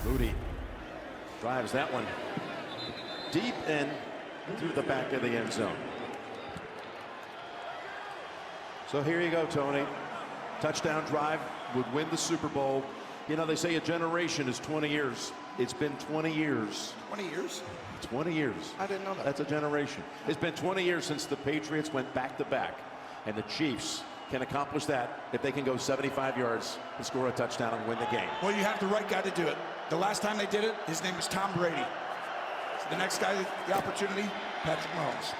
Moody drives that one deep and through the back of the end zone. So here you go, Tony. Touchdown drive would win the Super Bowl. You know, they say a generation is 20 years. It's been 20 years. 20 years? 20 years. I didn't know that. That's a generation. It's been 20 years since the Patriots went back-to-back, and the Chiefs can accomplish that if they can go 75 yards and score a touchdown and win the game. Well, you have the right guy to do it. The last time they did it, his name was Tom Brady. So the next guy, the opportunity, Patrick Mahomes.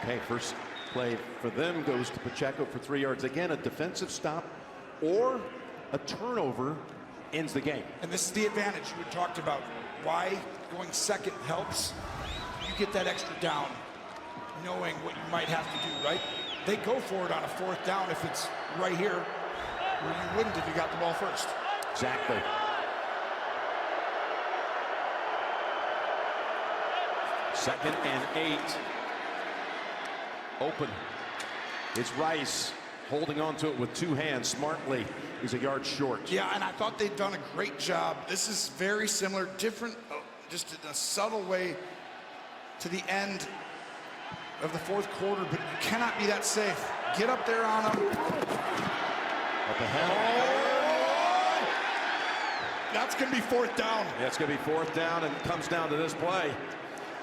Okay, first play for them goes to Pacheco for 3 yards. Again, a defensive stop or a turnover ends the game. And this is the advantage you had talked about. Why going second helps. You get that extra down, knowing what you might have to do, right? They go for it on a fourth down if it's right here, where you wouldn't if you got the ball first. Exactly. Second and 8. Open. It's Rice holding on to it with 2 hands smartly. He's a yard short. Yeah, and I thought they'd done a great job. This is very similar, different, just in a subtle way to the end of the fourth quarter, but you cannot be that safe. Get up there on them. Up ahead. Oh! That's going to be fourth down. That's going to be fourth down, and it comes down to this play.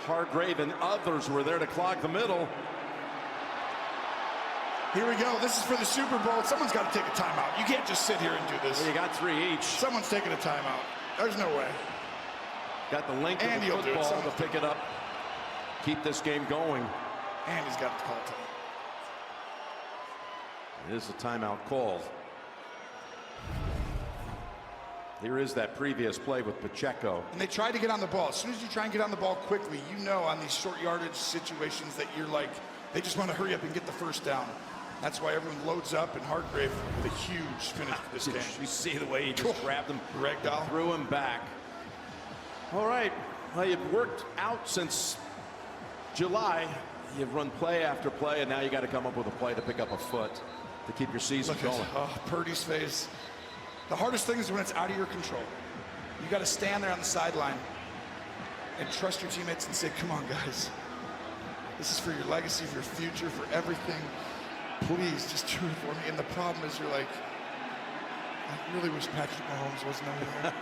Hargrave and others were there to clog the middle. Here we go. This is for the Super Bowl. Someone's got to take a timeout. You can't just sit here and do this. Well, you got 3 each. Someone's taking a timeout. There's no way. Got the length of the football to pick it up. Keep this game going. And he's got the call time. It is a timeout call. Here is that previous play with Pacheco. And they tried to get on the ball. As soon as you try and get on the ball quickly, you know on these short yardage situations that you're like, they just want to hurry up and get the first down. That's why everyone loads up, and Hargrave with a huge finish for this game. You see the way he just grabbed him, ragdoll, threw him back. All right, well, you've worked out since July. You've run play after play, and now you got to come up with a play to pick up a foot to keep your season going. Purdy's face. The hardest thing is when it's out of your control. You got to stand there on the sideline and trust your teammates and say, come on, guys. This is for your legacy, for your future, for everything. Please, just do it for me. And the problem is you're like, I really wish Patrick Mahomes wasn't over there.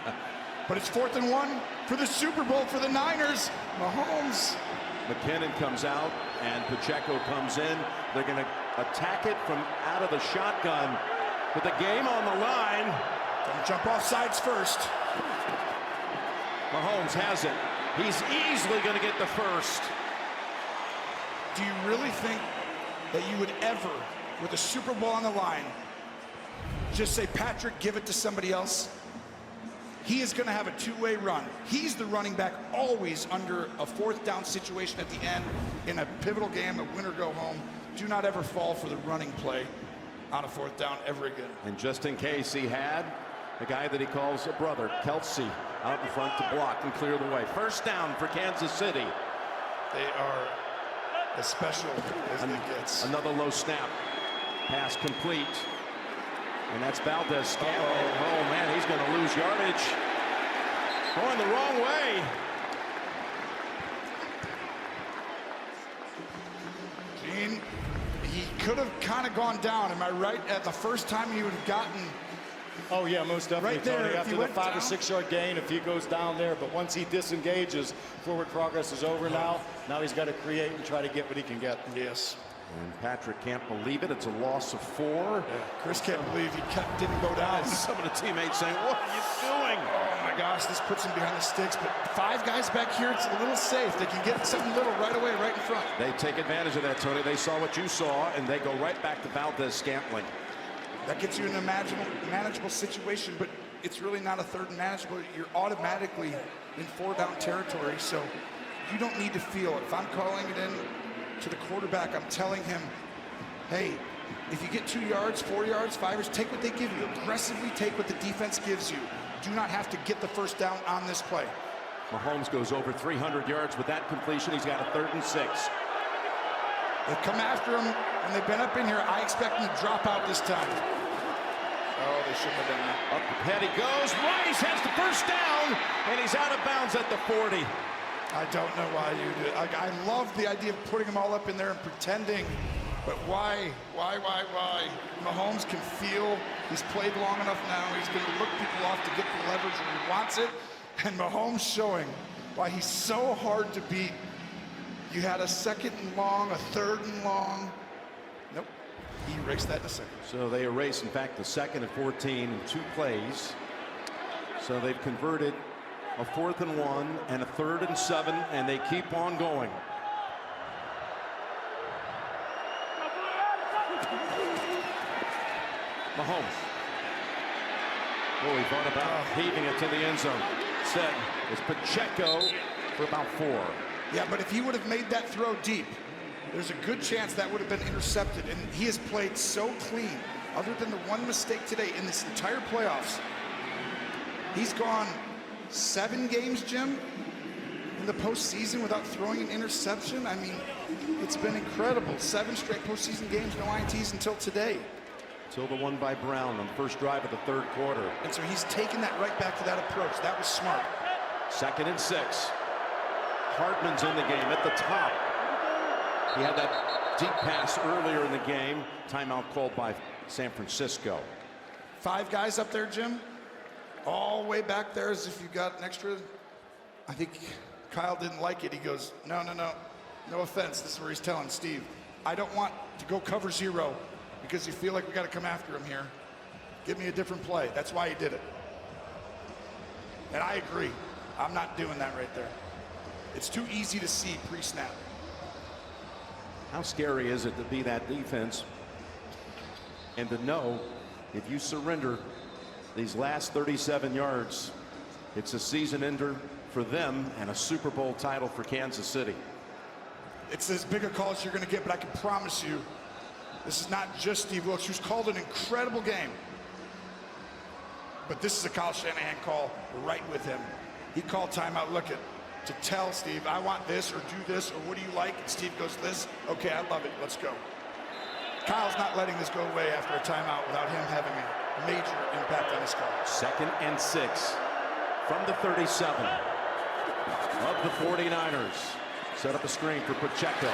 But it's 4th and 1 for the Super Bowl for the Niners. Mahomes. McKinnon comes out, and Pacheco comes in. They're going to attack it from out of the shotgun. With the game on the line. Don't jump off sides first. Mahomes has it. He's easily going to get the first. Do you really think that you would ever, with a Super Bowl on the line, just say, Patrick, give it to somebody else? He is going to have a two-way run. He's the running back always under a fourth down situation at the end in a pivotal game, a win or go home. Do not ever fall for the running play on a fourth down ever again. And just in case, he had the guy that he calls a brother, Kelsey, out in front to block and clear the way. First down for Kansas City. They are as special as it gets. Another low snap. Pass complete. And that's Valdez. Oh, man, he's going to lose yardage. Going the wrong way. Gene, he could have kind of gone down. Am I right? At the first time he would have gotten. Oh, yeah, most definitely, right there, Tony. After the 5 or 6 yard gain, if he goes down there, but once he disengages, forward progress is over now. Now he's got to create and try to get what he can get. Yes. And Patrick can't believe it. It's a loss of 4. Yeah. Chris can't believe he didn't go down. Some of the teammates saying, what are you doing? Oh, my gosh, this puts him behind the sticks. But 5 guys back here, it's a little safe. They can get something little right away, right in front. They take advantage of that, Tony. They saw what you saw, and they go right back to Valdez-Scantling. That gets you in a manageable situation, but it's really not a third and manageable. You're automatically in 4-down territory, so you don't need to feel it. If I'm calling it in to the quarterback, I'm telling him, hey, if you get 2 yards, 4 yards, 5 yards, take what they give you. Aggressively take what the defense gives you. Do not have to get the first down on this play. Mahomes goes over 300 yards with that completion. He's got a 3rd and 6. They come after him, and they've been up in here. I expect them to drop out this time. Oh, they shouldn't have done that. Up ahead he goes. Rice has the first down, and he's out of bounds at the 40. I don't know why you do it. I love the idea of putting them all up in there and pretending, but why? Mahomes can feel he's played long enough now. He's going to look people off to get the leverage when he wants it, and Mahomes showing why he's so hard to beat. You had a 2nd and long, a 3rd and long. Nope, he erased that in a second. So they erase, in fact, the 2nd and 14 in 2 plays. So they've converted a 4th and 1 and a 3rd and 7, and they keep on going. Mahomes. Oh, he thought about heaving it to the end zone. Set is Pacheco for about 4. Yeah, but if he would have made that throw deep, there's a good chance that would have been intercepted. And he has played so clean, other than the one mistake today in this entire playoffs. He's gone 7 games, Jim, in the postseason without throwing an interception. I mean, it's been incredible. 7 straight postseason games, no INTs until today. Till the one by Brown on the first drive of the 3rd quarter. And so he's taken that right back to that approach. That was smart. 2nd and 6. Hartman's in the game at the top. He had that deep pass earlier in the game. Timeout called by San Francisco. 5 guys up there, Jim. All the way back there as if you got an extra. I think Kyle didn't like it. He goes, no offense. This is where he's telling Steve, I don't want to go cover 0 because you feel like we got to come after him here. Give me a different play. That's why he did it. And I agree. I'm not doing that right there. It's too easy to see pre-snap. How scary is it to be that defense and to know if you surrender these last 37 yards, it's a season ender for them and a Super Bowl title for Kansas City. It's as big a call as you're going to get, but I can promise you, this is not just Steve Wilkes, who's called an incredible game. But this is a Kyle Shanahan call right with him. He called timeout, look at, to tell Steve, I want this, or do this, or what do you like? And Steve goes, this, okay, I love it, let's go. Kyle's not letting this go away after a timeout without him having a major impact on his call. 2nd and 6 from the 37 of the 49ers. Set up a screen for Pacheco.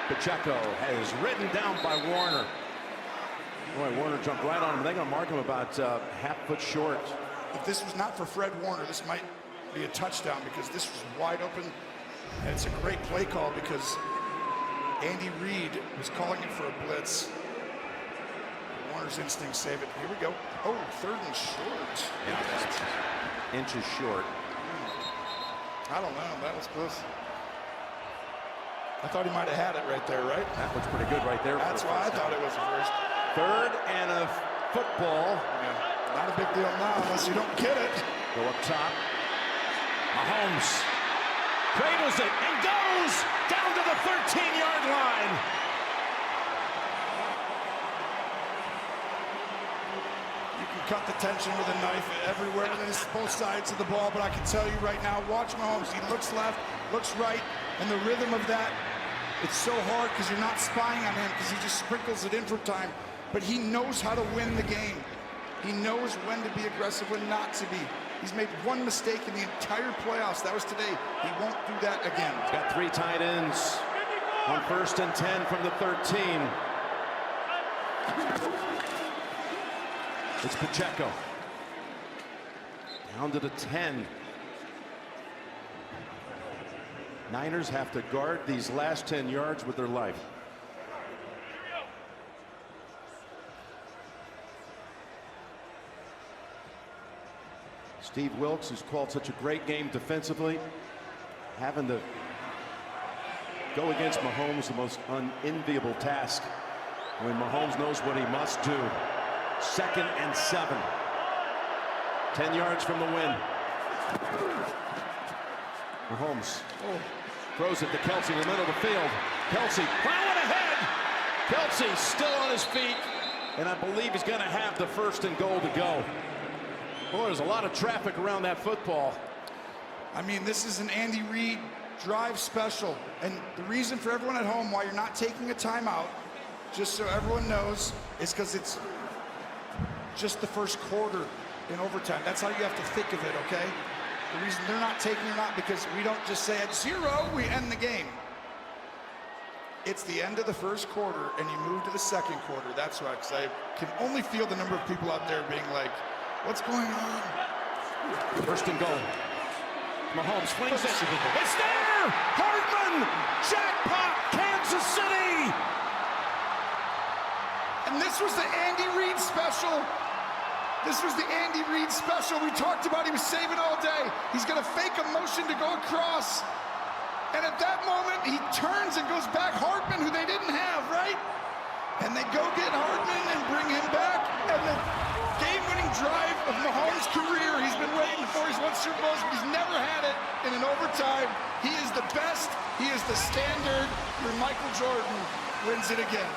Pacheco is written down by Warner. Boy, Warner jumped right on him. They're going to mark him about half foot short. If this was not for Fred Warner, this might be a touchdown because this was wide open. And it's a great play call because Andy Reid was calling it for a blitz. Warner's instincts save it. Here we go. Oh, 3rd and short. Yeah, inches short. I don't know. That was close. I thought he might have had it right there, right? That looks pretty good right there. That's why I thought it was the first. 3rd and a football. Yeah. Not a big deal now unless you don't get it. Go up top. Mahomes cradles it and goes down to the 13-yard line. You can cut the tension with a knife everywhere. There's both sides of the ball, but I can tell you right now, watch Mahomes. He looks left, looks right, and the rhythm of that, it's so hard because you're not spying on him because he just sprinkles it in for time. But he knows how to win the game. He knows when to be aggressive, when not to be. He's made one mistake in the entire playoffs. That was today. He won't do that again. He's got 3 tight ends on 1st and 10 from the 13. It's Pacheco. Down to the 10. Niners have to guard these last 10 yards with their life. Steve Wilkes, who's called such a great game defensively, having to go against Mahomes, the most unenviable task when Mahomes knows what he must do. 2nd and 7. 10 yards from the win. Mahomes throws it to Kelsey in the middle of the field. Kelsey plowing ahead. Kelsey still on his feet, and I believe he's going to have the 1st and goal to go. Boy, there's a lot of traffic around that football. I mean, this is an Andy Reid drive special. And the reason for everyone at home why you're not taking a timeout, just so everyone knows, is because it's just the first quarter in overtime. That's how you have to think of it, okay? The reason they're not taking or not, because we don't just say at 0, we end the game. It's the end of the first quarter, and you move to the second quarter. That's why, because I can only feel the number of people out there being like, what's going on? First and goal. Mahomes flings it. It's there! Hartman! Jackpot! Kansas City! And this was the Andy Reid special. This was the Andy Reid special. We talked about he was saving all day. He's going to fake a motion to go across. And at that moment, he turns and goes back. Hartman, who they didn't have, right? And they go get Hartman and bring him back. And the game-winning drive of Mahomes' career, he's been waiting for. He's won Super Bowls, but he's never had it in an overtime. He is the best. He is the standard where Michael Jordan wins it again.